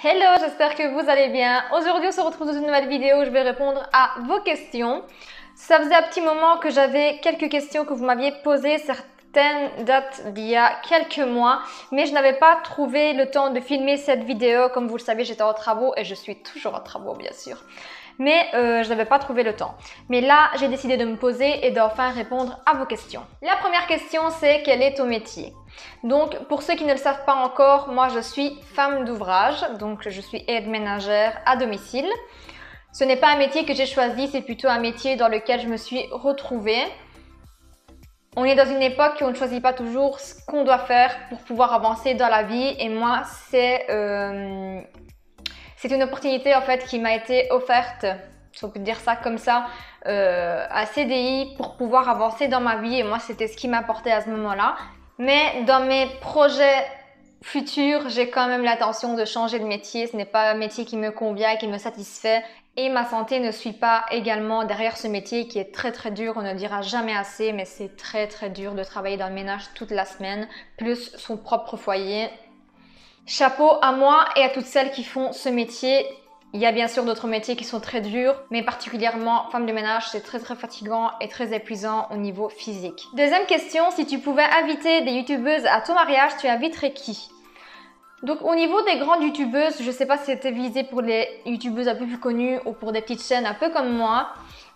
Hello, j'espère que vous allez bien. Aujourd'hui, on se retrouve dans une nouvelle vidéo où je vais répondre à vos questions. Ça faisait un petit moment que j'avais quelques questions que vous m'aviez posées. Certaines datent d'il y a quelques mois, mais je n'avais pas trouvé le temps de filmer cette vidéo. Comme vous le savez, j'étais en travaux et je suis toujours en travaux, bien sûr. Mais je n'avais pas trouvé le temps. Mais là, j'ai décidé de me poser et d'enfin répondre à vos questions. La première question, c'est quel est ton métier? Donc, pour ceux qui ne le savent pas encore, moi je suis femme d'ouvrage, donc je suis aide ménagère à domicile. Ce n'est pas un métier que j'ai choisi, c'est plutôt un métier dans lequel je me suis retrouvée. On est dans une époque où on ne choisit pas toujours ce qu'on doit faire pour pouvoir avancer dans la vie, et moi c'est une opportunité en fait qui m'a été offerte, si on peut dire ça comme ça, à CDI pour pouvoir avancer dans ma vie, et moi c'était ce qui m'apportait à ce moment-là. Mais dans mes projets futurs, j'ai quand même l'intention de changer de métier. Ce n'est pas un métier qui me convient, qui me satisfait, et ma santé ne suit pas également derrière ce métier qui est très très dur. On ne dira jamais assez, mais c'est très très dur de travailler dans le ménage toute la semaine, plus son propre foyer. Chapeau à moi et à toutes celles qui font ce métier. Il y a bien sûr d'autres métiers qui sont très durs, mais particulièrement femme de ménage, c'est très très fatigant et très épuisant au niveau physique. Deuxième question, si tu pouvais inviter des youtubeuses à ton mariage, tu inviterais qui? Donc au niveau des grandes youtubeuses, je ne sais pas si c'était visé pour les youtubeuses un peu plus connues ou pour des petites chaînes un peu comme moi,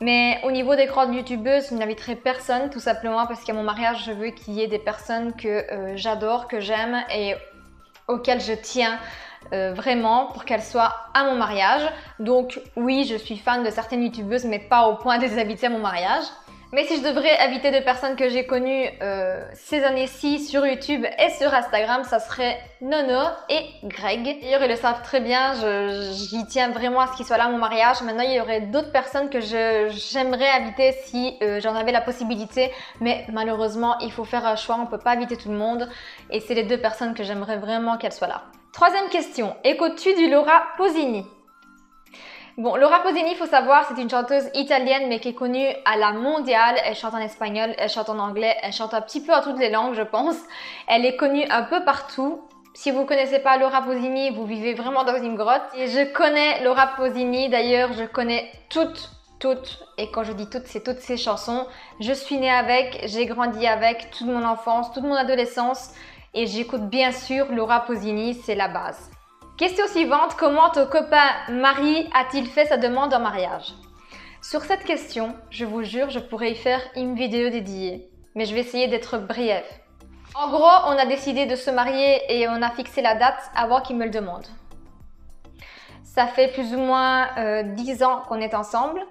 mais au niveau des grandes youtubeuses, je n'inviterai personne, tout simplement parce qu'à mon mariage, je veux qu'il y ait des personnes que j'adore, que j'aime et auxquelles je tiens vraiment pour qu'elles soient à mon mariage. Donc oui, je suis fan de certaines youtubeuses, mais pas au point de les inviter à mon mariage. Mais si je devrais inviter des personnes que j'ai connues ces années-ci sur YouTube et sur Instagram, ça serait Nono et Greg. D'ailleurs, ils le savent très bien, j'y tiens vraiment à ce qu'ils soient là à mon mariage. Maintenant, il y aurait d'autres personnes que j'aimerais inviter si j'en avais la possibilité. Mais malheureusement, il faut faire un choix, on ne peut pas inviter tout le monde. Et c'est les deux personnes que j'aimerais vraiment qu'elles soient là. Troisième question, écoutes-tu du Laura Pausini? Bon, Laura Pausini, il faut savoir, c'est une chanteuse italienne mais qui est connue à la mondiale. Elle chante en espagnol, elle chante en anglais, elle chante un petit peu en toutes les langues, je pense. Elle est connue un peu partout. Si vous ne connaissez pas Laura Pausini, vous vivez vraiment dans une grotte. Et je connais Laura Pausini, d'ailleurs, je connais toutes, et quand je dis toutes, c'est toutes ses chansons. Je suis née avec, j'ai grandi avec toute mon enfance, toute mon adolescence. Et j'écoute bien sûr Laura Pausini, c'est la base. Question suivante, comment ton copain Marie a-t-il fait sa demande en mariage? Sur cette question, je vous jure, je pourrais y faire une vidéo dédiée, mais je vais essayer d'être brève. En gros, on a décidé de se marier et on a fixé la date avant qu'il me le demande. Ça fait plus ou moins 10 ans qu'on est ensemble,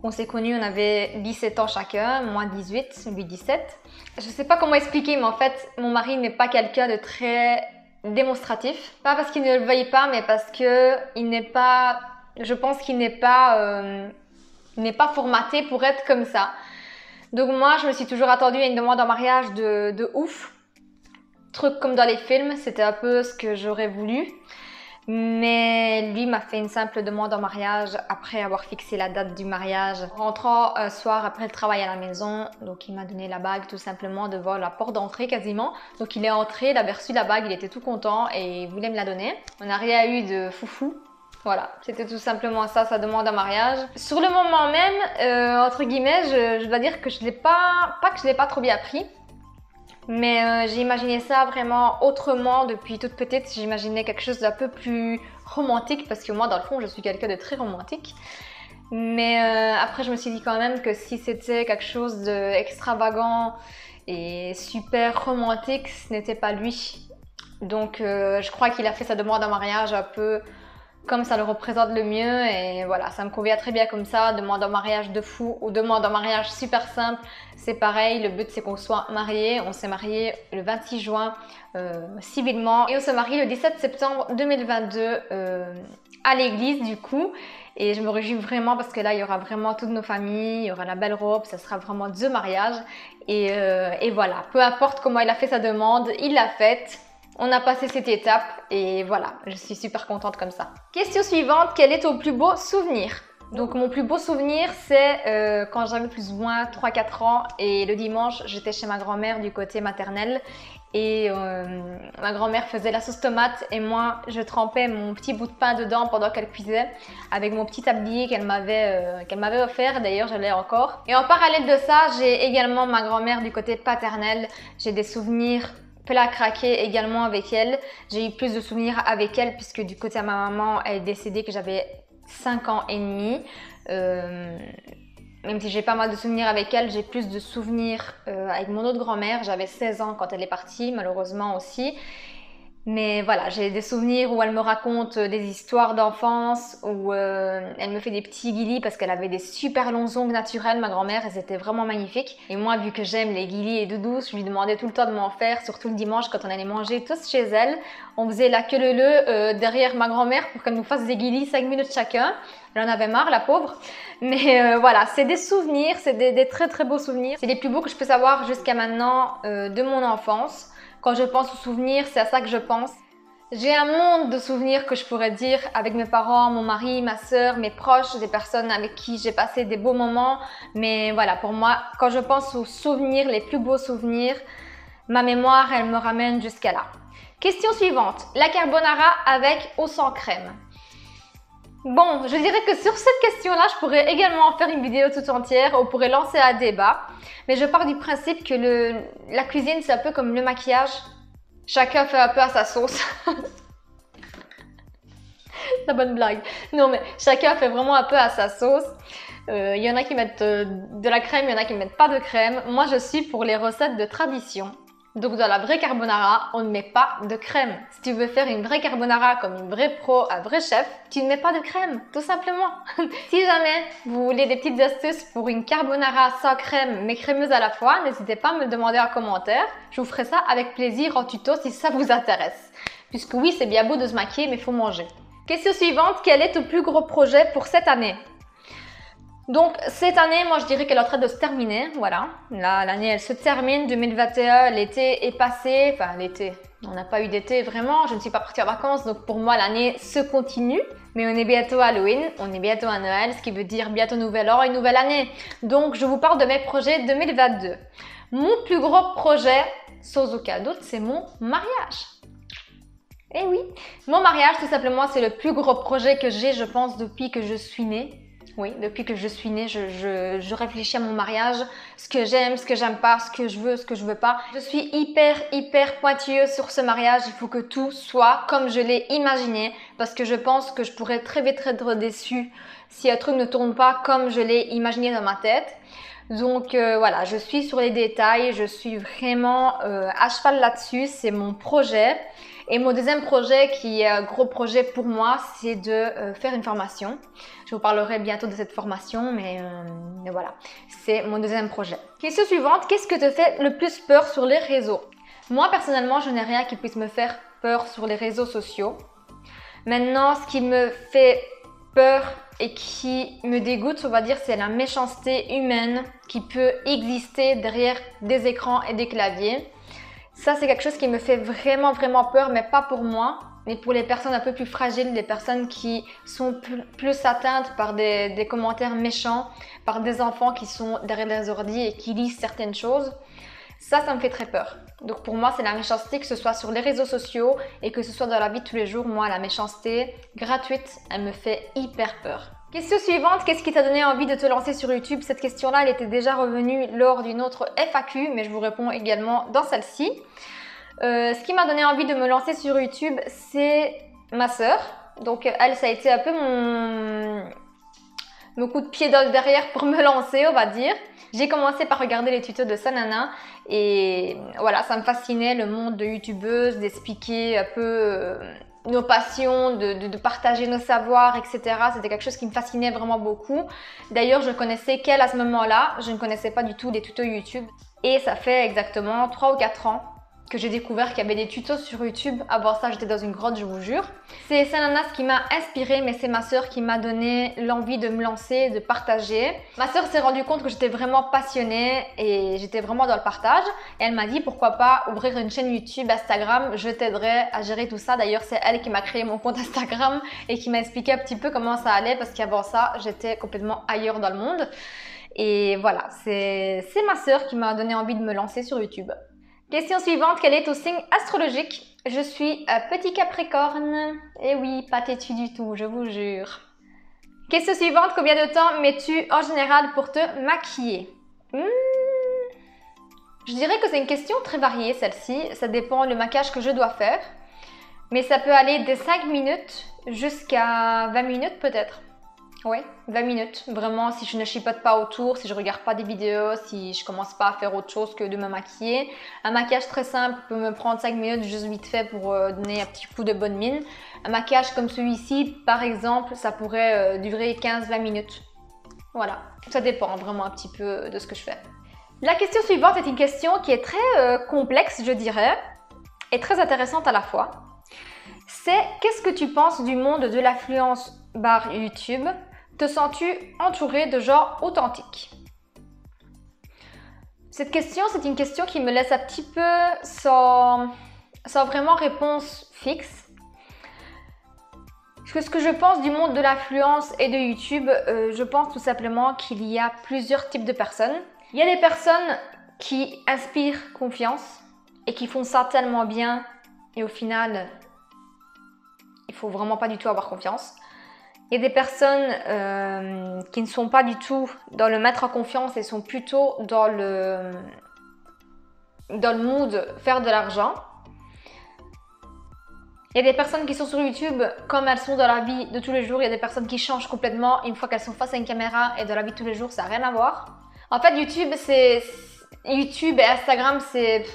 qu'on s'est connus, on avait 17 ans chacun, moi 18, lui 17. Je ne sais pas comment expliquer, mais en fait, mon mari n'est pas quelqu'un de très démonstratif. Pas parce qu'il ne le veuille pas, mais parce que il n'est pas, je pense qu'il n'est pas formaté pour être comme ça. Donc moi, je me suis toujours attendue à une demande en mariage de ouf. Truc comme dans les films, c'était un peu ce que j'aurais voulu. Mais lui m'a fait une simple demande en mariage après avoir fixé la date du mariage. Rentrant un soir après le travail à la maison, donc il m'a donné la bague tout simplement devant la porte d'entrée quasiment. Donc il est entré, il avait reçu la bague, il était tout content et il voulait me la donner. On n'a rien eu de foufou. Voilà, c'était tout simplement ça, sa demande en mariage. Sur le moment même, entre guillemets, je dois dire que je l'ai pas que je l'ai pas trop bien pris. Mais j'ai imaginé ça vraiment autrement depuis toute petite. J'imaginais quelque chose d'un peu plus romantique parce que moi, dans le fond, je suis quelqu'un de très romantique. Mais après, je me suis dit quand même que si c'était quelque chose d'extravagant et super romantique, ce n'était pas lui. Donc, je crois qu'il a fait sa demande en mariage un peu comme ça le représente le mieux, et voilà, ça me convient très bien comme ça. Demande en mariage de fou ou demande en mariage super simple, c'est pareil. Le but c'est qu'on soit mariés. On s'est mariés le 26 juin civilement et on se marie le 17 septembre 2022 à l'église du coup. Et je me réjouis vraiment parce que là il y aura vraiment toutes nos familles, il y aura la belle robe, ça sera vraiment the mariage. Et voilà, peu importe comment il a fait sa demande, il l'a faite. On a passé cette étape et voilà, je suis super contente comme ça. Question suivante, quel est ton plus beau souvenir? Donc mon plus beau souvenir, c'est quand j'avais plus ou moins 3-4 ans et le dimanche, j'étais chez ma grand-mère du côté maternel et ma grand-mère faisait la sauce tomate et moi, je trempais mon petit bout de pain dedans pendant qu'elle cuisait avec mon petit tablier qu'elle m'avait offert, d'ailleurs je l'ai encore. Et en parallèle de ça, j'ai également ma grand-mère du côté paternel, j'ai des souvenirs plein à craquer également avec elle. J'ai eu plus de souvenirs avec elle puisque du côté de ma maman, elle est décédée que j'avais 5 ans et demi. Même si j'ai pas mal de souvenirs avec elle, j'ai plus de souvenirs avec mon autre grand-mère. J'avais 16 ans quand elle est partie, malheureusement aussi. Mais voilà, j'ai des souvenirs où elle me raconte des histoires d'enfance, où elle me fait des petits guilis parce qu'elle avait des super longs ongles naturels, ma grand-mère, et c'était vraiment magnifique. Et moi, vu que j'aime les guilis et doudous, je lui demandais tout le temps de m'en faire, surtout le dimanche quand on allait manger tous chez elle. On faisait la queue leu derrière ma grand-mère pour qu'elle nous fasse des guilis 5 minutes chacun. Elle en avait marre, la pauvre. Mais voilà, c'est des souvenirs, c'est des très très beaux souvenirs. C'est les plus beaux que je peux savoir jusqu'à maintenant de mon enfance. Quand je pense aux souvenirs, c'est à ça que je pense. J'ai un monde de souvenirs que je pourrais dire avec mes parents, mon mari, ma soeur, mes proches, des personnes avec qui j'ai passé des beaux moments. Mais voilà, pour moi, quand je pense aux souvenirs, les plus beaux souvenirs, ma mémoire, elle me ramène jusqu'à là. Question suivante, la carbonara avec ou sans crème? Bon, je dirais que sur cette question-là, je pourrais également en faire une vidéo tout entière, on pourrait lancer un débat. Mais je pars du principe que la cuisine, c'est un peu comme le maquillage. Chacun fait un peu à sa sauce. La bonne blague. Non, mais chacun fait vraiment un peu à sa sauce. Il y en a qui mettent de la crème, il y en a qui ne mettent pas de crème. Moi, je suis pour les recettes de tradition. Donc dans la vraie carbonara, on ne met pas de crème. Si tu veux faire une vraie carbonara comme une vraie pro, un vrai chef, tu ne mets pas de crème, tout simplement. Si jamais vous voulez des petites astuces pour une carbonara sans crème mais crémeuse à la fois, n'hésitez pas à me le demander en commentaire. Je vous ferai ça avec plaisir en tuto si ça vous intéresse. Puisque oui, c'est bien beau de se maquiller, mais il faut manger. Question suivante, quel est ton plus gros projet pour cette année? Donc cette année, moi je dirais qu'elle est en train de se terminer, voilà. Là, l'année elle se termine, 2021, l'été est passé, enfin l'été, on n'a pas eu d'été vraiment, je ne suis pas partie en vacances, donc pour moi l'année se continue. Mais on est bientôt à Halloween, on est bientôt à Noël, ce qui veut dire bientôt nouvel an et nouvelle année. Donc je vous parle de mes projets 2022. Mon plus gros projet, sans aucun doute, c'est mon mariage. Eh oui, mon mariage tout simplement c'est le plus gros projet que j'ai je pense depuis que je suis née. Oui, depuis que je suis née, je réfléchis à mon mariage, ce que j'aime pas, ce que je veux pas. Je suis hyper pointilleuse sur ce mariage. Il faut que tout soit comme je l'ai imaginé parce que je pense que je pourrais très vite être déçue si un truc ne tourne pas comme je l'ai imaginé dans ma tête. Donc voilà, je suis sur les détails, je suis vraiment à cheval là-dessus, c'est mon projet. Et mon deuxième projet, qui est un gros projet pour moi, c'est de faire une formation. Je vous parlerai bientôt de cette formation, mais voilà, c'est mon deuxième projet. Question suivante, qu'est-ce que te fait le plus peur sur les réseaux? Moi, personnellement, je n'ai rien qui puisse me faire peur sur les réseaux sociaux. Maintenant, ce qui me fait peur et qui me dégoûte, on va dire, c'est la méchanceté humaine qui peut exister derrière des écrans et des claviers. Ça, c'est quelque chose qui me fait vraiment peur, mais pas pour moi, mais pour les personnes un peu plus fragiles, les personnes qui sont plus atteintes par des commentaires méchants, par des enfants qui sont derrière les ordi et qui lisent certaines choses. Ça me fait très peur. Donc pour moi, c'est la méchanceté, que ce soit sur les réseaux sociaux et que ce soit dans la vie de tous les jours. Moi, la méchanceté gratuite, elle me fait hyper peur. Question suivante, qu'est-ce qui t'a donné envie de te lancer sur YouTube? Cette question-là, elle était déjà revenue lors d'une autre FAQ, mais je vous réponds également dans celle-ci. Ce qui m'a donné envie de me lancer sur YouTube, c'est ma sœur. Donc elle, ça a été un peu mon coup de pied derrière pour me lancer, on va dire. J'ai commencé par regarder les tutos de Sanana et voilà, ça me fascinait le monde de youtubeuse, d'expliquer un peu nos passions, de partager nos savoirs, etc. C'était quelque chose qui me fascinait vraiment beaucoup. D'ailleurs, je connaissais qu'elle à ce moment-là, je ne connaissais pas du tout les tutos YouTube. Et ça fait exactement 3 ou 4 ans que j'ai découvert qu'il y avait des tutos sur YouTube. Avant ça, j'étais dans une grotte, je vous jure. C'est Sananas qui m'a inspirée, mais c'est ma soeur qui m'a donné l'envie de me lancer, de partager. Ma soeur s'est rendue compte que j'étais vraiment passionnée et j'étais vraiment dans le partage. Et elle m'a dit pourquoi pas ouvrir une chaîne YouTube, Instagram, je t'aiderai à gérer tout ça. D'ailleurs, c'est elle qui m'a créé mon compte Instagram et qui m'a expliqué un petit peu comment ça allait parce qu'avant ça, j'étais complètement ailleurs dans le monde. Et voilà, c'est ma soeur qui m'a donné envie de me lancer sur YouTube. Question suivante, quel est ton signe astrologique? Je suis petit Capricorne. Eh oui, pas têtu du tout, je vous jure. Question suivante, combien de temps mets-tu en général pour te maquiller? Je dirais que c'est une question très variée celle-ci, ça dépend du maquillage que je dois faire. Mais ça peut aller de 5 minutes jusqu'à 20 minutes peut-être. Ouais, 20 minutes. Vraiment, si je ne chipote pas autour, si je regarde pas des vidéos, si je commence pas à faire autre chose que de me maquiller. Un maquillage très simple peut me prendre 5 minutes juste vite fait pour donner un petit coup de bonne mine. Un maquillage comme celui-ci, par exemple, ça pourrait durer 15-20 minutes. Voilà, ça dépend vraiment un petit peu de ce que je fais. La question suivante est une question qui est très complexe, je dirais, et très intéressante à la fois. C'est qu'est-ce que tu penses du monde de l'affluence bar YouTube? Te sens-tu entouré de gens authentiques? Cette question, c'est une question qui me laisse un petit peu sans vraiment réponse fixe. Ce que je pense du monde de l'influence et de YouTube, je pense tout simplement qu'il y a plusieurs types de personnes. Il y a des personnes qui inspirent confiance et qui font ça tellement bien et au final, il faut vraiment pas du tout avoir confiance. Il y a des personnes qui ne sont pas du tout dans le mettre en confiance et sont plutôt dans le mood faire de l'argent. Il y a des personnes qui sont sur YouTube comme elles sont dans la vie de tous les jours. Il y a des personnes qui changent complètement une fois qu'elles sont face à une caméra et dans la vie de tous les jours, ça n'a rien à voir. En fait, YouTube et Instagram, c'est...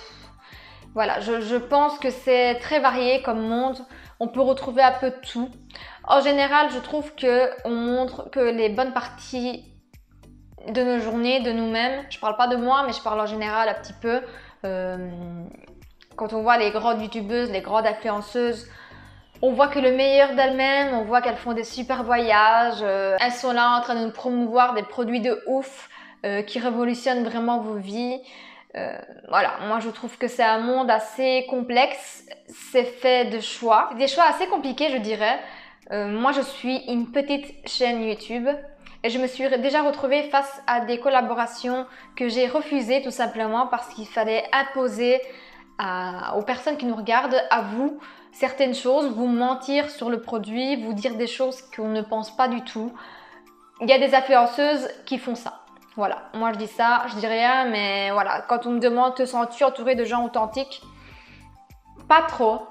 Voilà, je pense que c'est très varié comme monde. On peut retrouver un peu de tout. En général, je trouve qu'on montre que les bonnes parties de nos journées, de nous-mêmes. Je parle pas de moi, mais je parle en général un petit peu. Quand on voit les grandes youtubeuses, les grandes influenceuses, on voit que le meilleur d'elles-mêmes, on voit qu'elles font des super voyages. Elles sont là en train de nous promouvoir des produits de ouf qui révolutionnent vraiment vos vies. Voilà, moi je trouve que c'est un monde assez complexe, c'est fait de choix, des choix assez compliqués je dirais. Moi je suis une petite chaîne YouTube et je me suis déjà retrouvée face à des collaborations que j'ai refusées tout simplement parce qu'il fallait imposer aux personnes qui nous regardent, à vous, certaines choses, vous mentir sur le produit, vous dire des choses qu'on ne pense pas du tout. Il y a des influenceuses qui font ça. Voilà, moi je dis ça, je dis rien, mais voilà, quand on me demande te sens-tu entouré de gens authentiques? Pas trop,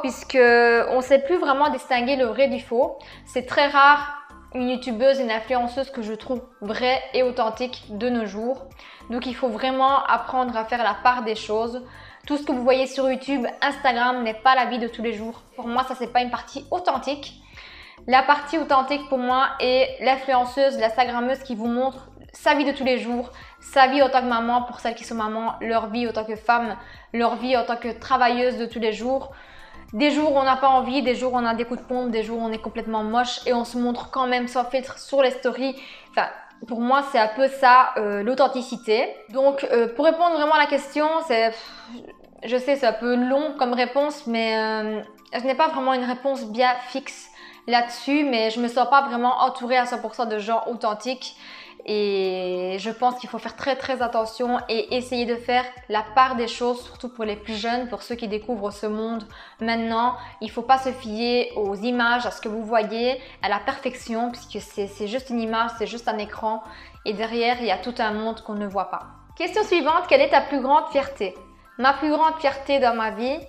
puisque on ne sait plus vraiment distinguer le vrai du faux. C'est très rare une youtubeuse, une influenceuse que je trouve vraie et authentique de nos jours. Donc il faut vraiment apprendre à faire la part des choses. Tout ce que vous voyez sur YouTube, Instagram n'est pas la vie de tous les jours. Pour moi, ça c'est pas une partie authentique. La partie authentique pour moi est l'influenceuse, l'instagrammeuse qui vous montre sa vie de tous les jours, sa vie en tant que maman pour celles qui sont mamans, leur vie en tant que femme, leur vie en tant que travailleuse de tous les jours. Des jours où on n'a pas envie, des jours où on a des coups de pompe, des jours où on est complètement moche et on se montre quand même sans filtre sur les stories. Enfin, pour moi, c'est un peu ça, l'authenticité. Donc, pour répondre vraiment à la question, je sais, c'est un peu long comme réponse, mais je n'ai pas vraiment une réponse bien fixe là-dessus, mais je me sens pas vraiment entourée à 100% de gens authentiques. Et je pense qu'il faut faire très attention et essayer de faire la part des choses, surtout pour les plus jeunes, pour ceux qui découvrent ce monde maintenant. Il ne faut pas se fier aux images, à ce que vous voyez, à la perfection, puisque c'est juste une image, c'est juste un écran. Et derrière, il y a tout un monde qu'on ne voit pas. Question suivante, quelle est ta plus grande fierté? Ma plus grande fierté dans ma vie,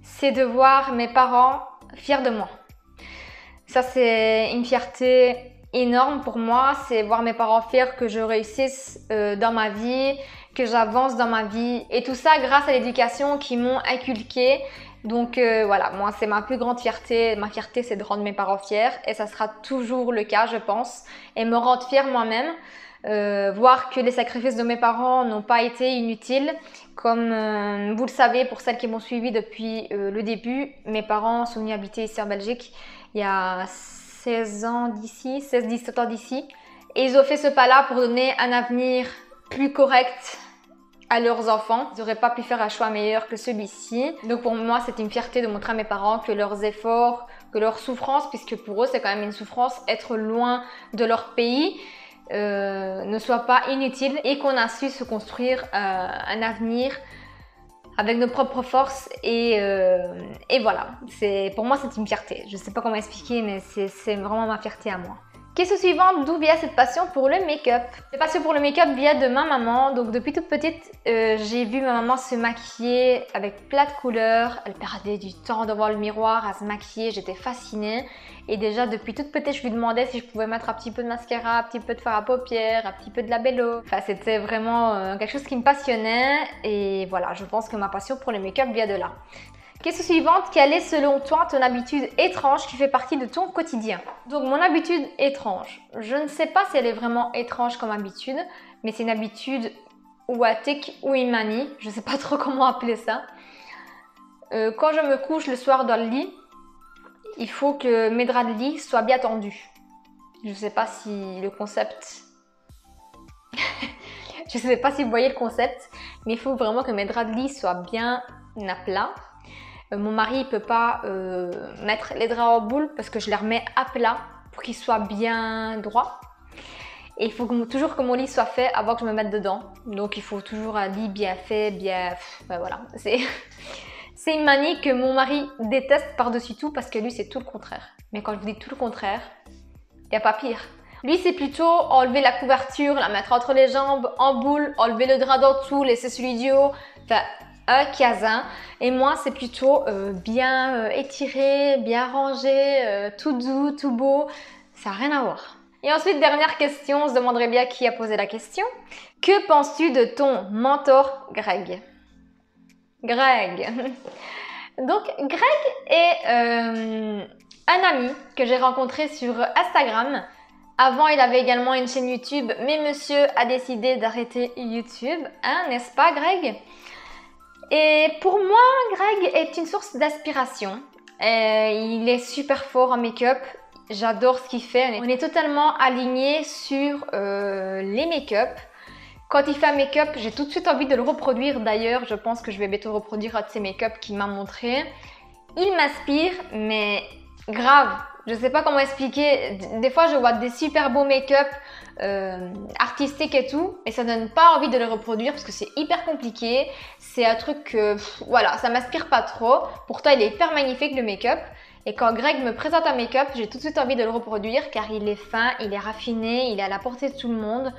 c'est de voir mes parents fiers de moi. Ça, c'est une fierté énorme pour moi, c'est voir mes parents fiers que je réussisse dans ma vie, que j'avance dans ma vie et tout ça grâce à l'éducation qu'ils m'ont inculqué. Donc voilà, moi c'est ma plus grande fierté. Ma fierté c'est de rendre mes parents fiers et ça sera toujours le cas je pense et me rendre fière moi-même. voir que les sacrifices de mes parents n'ont pas été inutiles. Comme vous le savez, pour celles qui m'ont suivi depuis le début, mes parents sont venus habiter ici en Belgique il y a 16 ans d'ici, 16-17 ans d'ici. Et ils ont fait ce pas-là pour donner un avenir plus correct à leurs enfants. Ils n'auraient pas pu faire un choix meilleur que celui-ci. Donc pour moi, c'est une fierté de montrer à mes parents que leurs efforts, que leur souffrance, puisque pour eux, c'est quand même une souffrance, être loin de leur pays, ne soit pas inutile et qu'on a su se construire un avenir avec nos propres forces et voilà. Pour moi, c'est une fierté. Je ne sais pas comment expliquer, mais c'est vraiment ma fierté à moi. Question suivante, d'où vient cette passion pour le make-up? Cette passion pour le make-up vient de ma maman. Donc depuis toute petite, j'ai vu ma maman se maquiller avec plein de couleurs. Elle perdait du temps devant le miroir à se maquiller, j'étais fascinée. Et déjà depuis toute petite, je lui demandais si je pouvais mettre un petit peu de mascara, un petit peu de fard à paupières, un petit peu de labello. Enfin, c'était vraiment quelque chose qui me passionnait. Et voilà, je pense que ma passion pour le make-up vient de là. Question suivante, quelle est selon toi ton habitude étrange qui fait partie de ton quotidien? Donc mon habitude étrange, je ne sais pas si elle est vraiment étrange comme habitude, mais c'est une habitude ou un tic ou une manie, je ne sais pas trop comment appeler ça. Quand je me couche le soir dans le lit, il faut que mes draps de lit soient bien tendus. Je ne sais pas si le concept... je ne sais pas si vous voyez le concept, mais il faut vraiment que mes draps de lit soient bien à plat. Mon mari ne peut pas mettre les draps en boule parce que je les remets à plat pour qu'ils soient bien droits. Et il faut toujours que mon lit soit fait avant que je me mette dedans. Donc il faut toujours un lit bien fait, bien... Ben voilà, c'est une manie que mon mari déteste par-dessus tout parce que lui c'est tout le contraire. Mais quand je vous dis tout le contraire, il n'y a pas pire. Lui c'est plutôt enlever la couverture, la mettre entre les jambes, en boule, enlever le drap d'en dessous, laisser celui du haut. Enfin, un casin. Et moi c'est plutôt bien étiré, bien rangé, tout doux, tout beau. Ça n'a rien à voir. Et ensuite, dernière question, on se demanderait bien qui a posé la question. Que penses-tu de ton mentor Greg? Greg. Donc Greg est un ami que j'ai rencontré sur Instagram. Avant, il avait également une chaîne YouTube, mais monsieur a décidé d'arrêter YouTube, hein, n'est-ce pas Greg? Et pour moi, Greg est une source d'inspiration. Il est super fort en make-up. J'adore ce qu'il fait. On est totalement alignés sur les make-up. Quand il fait un make-up, j'ai tout de suite envie de le reproduire. D'ailleurs, je pense que je vais bientôt reproduire un de ses make-up qu'il m'a montré. Il m'inspire, mais grave. Je ne sais pas comment expliquer. Des fois, je vois des super beaux make-up artistiques et tout, et ça donne pas envie de le reproduire parce que c'est hyper compliqué. C'est un truc que, voilà, ça m'inspire pas trop. Pourtant, il est hyper magnifique le make-up. Et quand Greg me présente un make-up, j'ai tout de suite envie de le reproduire car il est fin, il est raffiné, il est à la portée de tout le monde.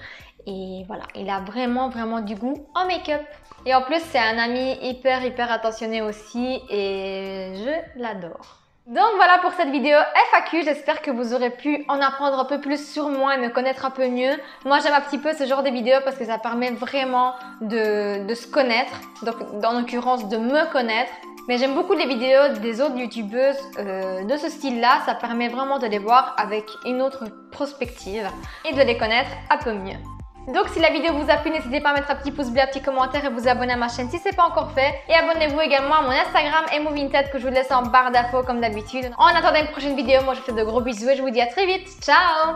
Et voilà, il a vraiment du goût en make-up. Et en plus, c'est un ami hyper attentionné aussi et je l'adore. Donc voilà pour cette vidéo FAQ, j'espère que vous aurez pu en apprendre un peu plus sur moi et me connaître un peu mieux. Moi j'aime un petit peu ce genre de vidéos parce que ça permet vraiment de se connaître, donc en l'occurrence de me connaître. Mais j'aime beaucoup les vidéos des autres youtubeuses de ce style-là, ça permet vraiment de les voir avec une autre perspective et de les connaître un peu mieux. Donc si la vidéo vous a plu, n'hésitez pas à mettre un petit pouce bleu, un petit commentaire et vous abonner à ma chaîne si ce n'est pas encore fait. Et abonnez-vous également à mon Instagram @movinted que je vous laisse en barre d'infos comme d'habitude. En attendant une prochaine vidéo, moi je vous fais de gros bisous et je vous dis à très vite. Ciao!